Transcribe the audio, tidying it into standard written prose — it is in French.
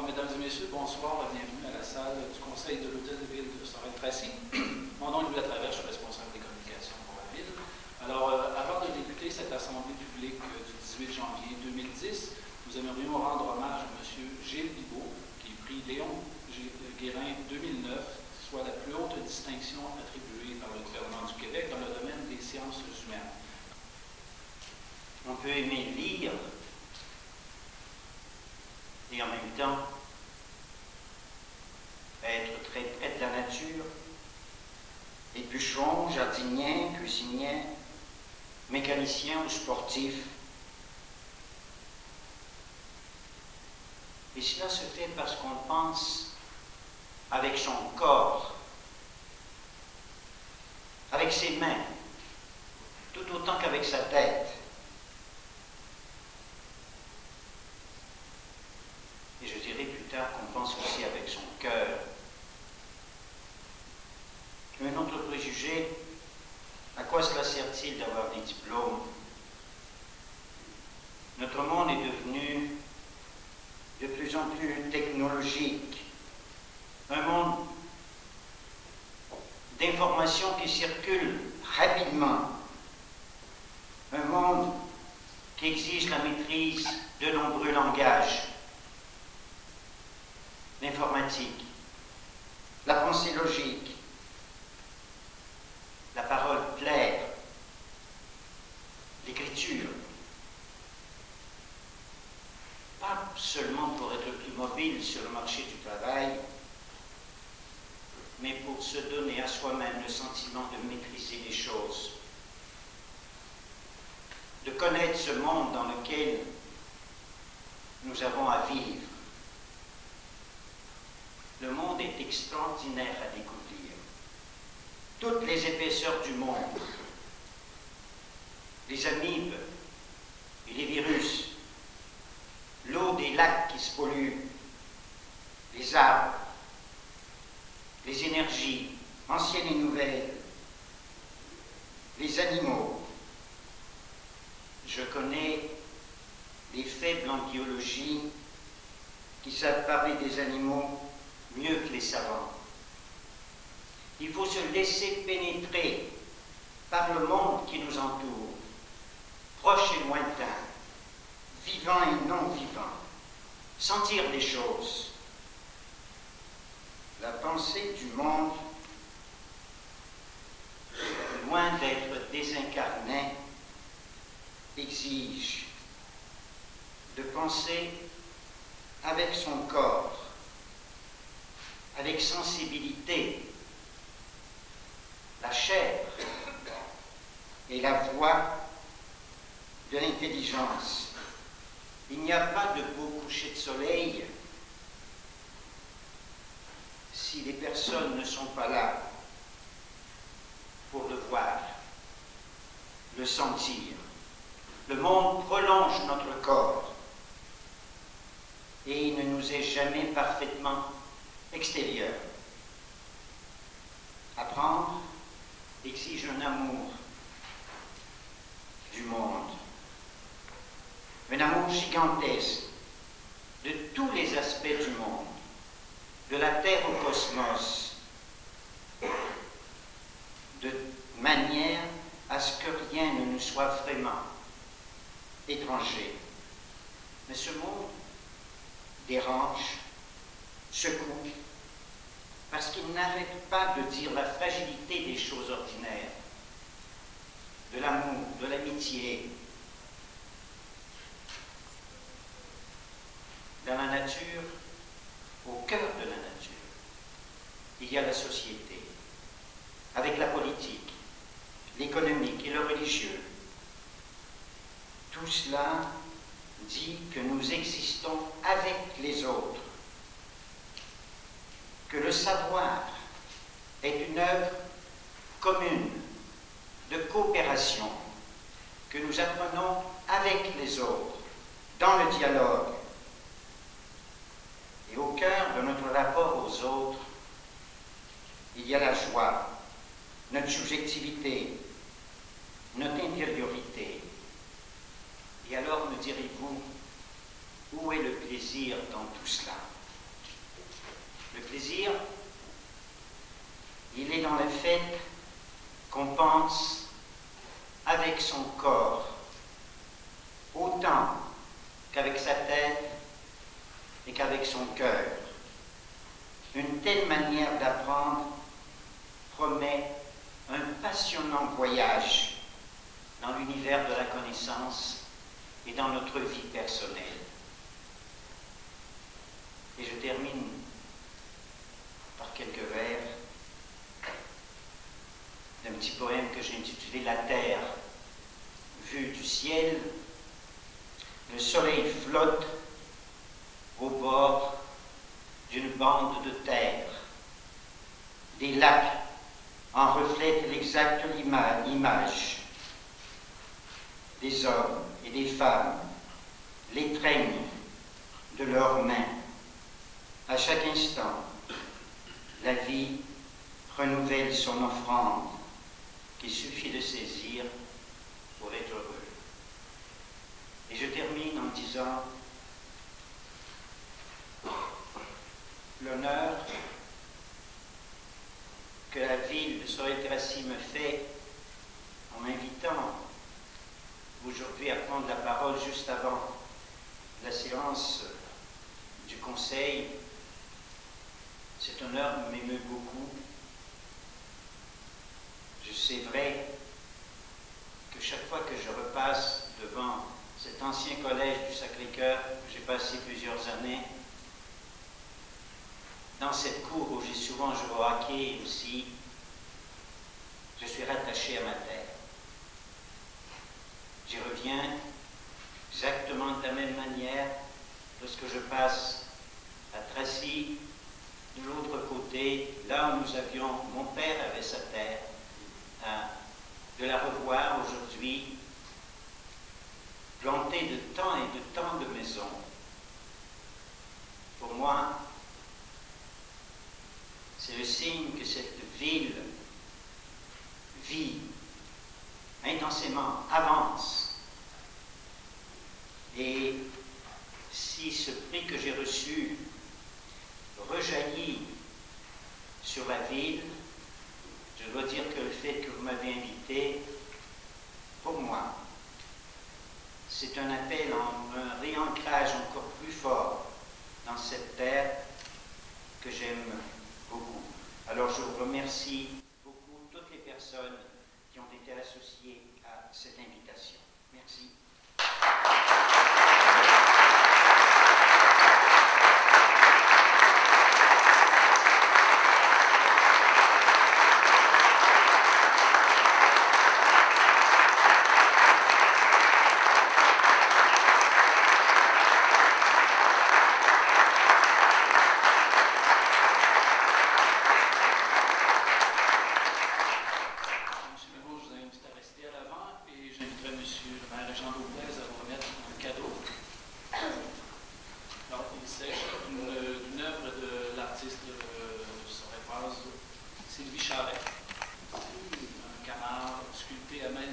mesdames et messieurs, bonsoir, bienvenue à la salle du Conseil de l'Hôtel de Ville de Sorel-Tracy. Mon nom est Louis Latraverse, je suis responsable des communications pour la Ville. Alors, avant de débuter cette assemblée publique du 18 janvier 2010, nous aimerions rendre hommage à M. Gilles Bibeau, qui est prix Léon Guérin 2009, soit la plus haute distinction attribuée par le gouvernement du Québec dans le domaine des sciences humaines. On peut aimer lire et en même temps être très près de la nature, épluchon, jardinier, cuisinier, mécanicien ou sportif. Et cela se fait parce qu'on pense avec son corps, avec ses mains, tout autant qu'avec sa tête. Et je dirai plus tard qu'on pense aussi avec son cœur. Un autre préjugé, à quoi cela sert-il d'avoir des diplômes? Notre monde est devenu de plus en plus technologique. Un monde d'informations qui circulent rapidement. Un monde qui exige la maîtrise de nombreux langages. L'informatique, la pensée logique, la parole claire, l'écriture. Pas seulement pour être plus mobile sur le marché du travail, mais pour se donner à soi-même le sentiment de maîtriser les choses, de connaître ce monde dans lequel nous avons à vivre. Le monde est extraordinaire à découvrir. Toutes les épaisseurs du monde, les amibes et les virus, l'eau des lacs qui se polluent, les arbres, les énergies, anciennes et nouvelles, les animaux. Je connais les faibles en biologie qui savent parler des animaux mieux que les savants. Il faut se laisser pénétrer par le monde qui nous entoure, proche et lointain, vivant et non vivant, sentir les choses. La pensée du monde, loin d'être désincarnée, exige de penser avec son corps, avec sensibilité, la chair et la voix de l'intelligence. Il n'y a pas de beau coucher de soleil si les personnes ne sont pas là pour le voir, le sentir. Le monde prolonge notre corps et il ne nous est jamais parfaitement extérieur. Apprendre exige un amour du monde, un amour gigantesque de tous les aspects du monde, de la Terre au cosmos, de manière à ce que rien ne nous soit vraiment étranger. Mais ce monde dérange, secoue, parce qu'il n'arrête pas de dire la fragilité des choses ordinaires, de l'amour, de l'amitié. Dans la nature, au cœur de la nature, il y a la société, avec la politique, l'économique et le religieux. Tout cela dit que nous existons avec les autres, que le savoir est une œuvre commune de coopération, que nous apprenons avec les autres, dans le dialogue. Et au cœur de notre rapport aux autres, il y a la joie, notre subjectivité, notre intériorité. Et alors me direz-vous, où est le plaisir dans tout cela? Le plaisir, il est dans le fait qu'on pense avec son corps, autant qu'avec sa tête et qu'avec son cœur. Une telle manière d'apprendre promet un passionnant voyage dans l'univers de la connaissance et dans notre vie personnelle. Et je termine par quelques vers d'un petit poème que j'ai intitulé « La Terre, vue du ciel ». Le soleil flotte au bord d'une bande de terre. Des lacs en reflètent l'exacte image. Des hommes et des femmes l'étreignent de leurs mains. À chaque instant, la vie renouvelle son offrande qu'il suffit de saisir pour être heureux. Et je termine en disant l'honneur que la ville de Sorel-Tracy me fait en m'invitant aujourd'hui à prendre la parole juste avant la séance du Conseil. Cet honneur m'émeut beaucoup. C'est vrai que chaque fois que je repasse devant cet ancien collège du Sacré-Cœur, où j'ai passé plusieurs années, dans cette cour où j'ai souvent joué au hockey aussi, je suis rattaché à ma terre. J'y reviens exactement de la même manière lorsque je passe à Tracy, de l'autre côté, là où nous avions, mon père avait sa terre, de la revoir aujourd'hui, plantée de tant et de tant de maisons. Pour moi, c'est le signe que cette ville vit intensément, avance. Et si ce prix que j'ai reçu rejaillit sur la ville, je dois dire que le fait que vous m'avez invité, pour moi, c'est un appel en un réancrage encore plus fort dans cette terre que j'aime beaucoup. Alors je vous remercie beaucoup, toutes les personnes qui ont été associées à cette invitation. Merci. Sylvie Charret, un canard sculpté à même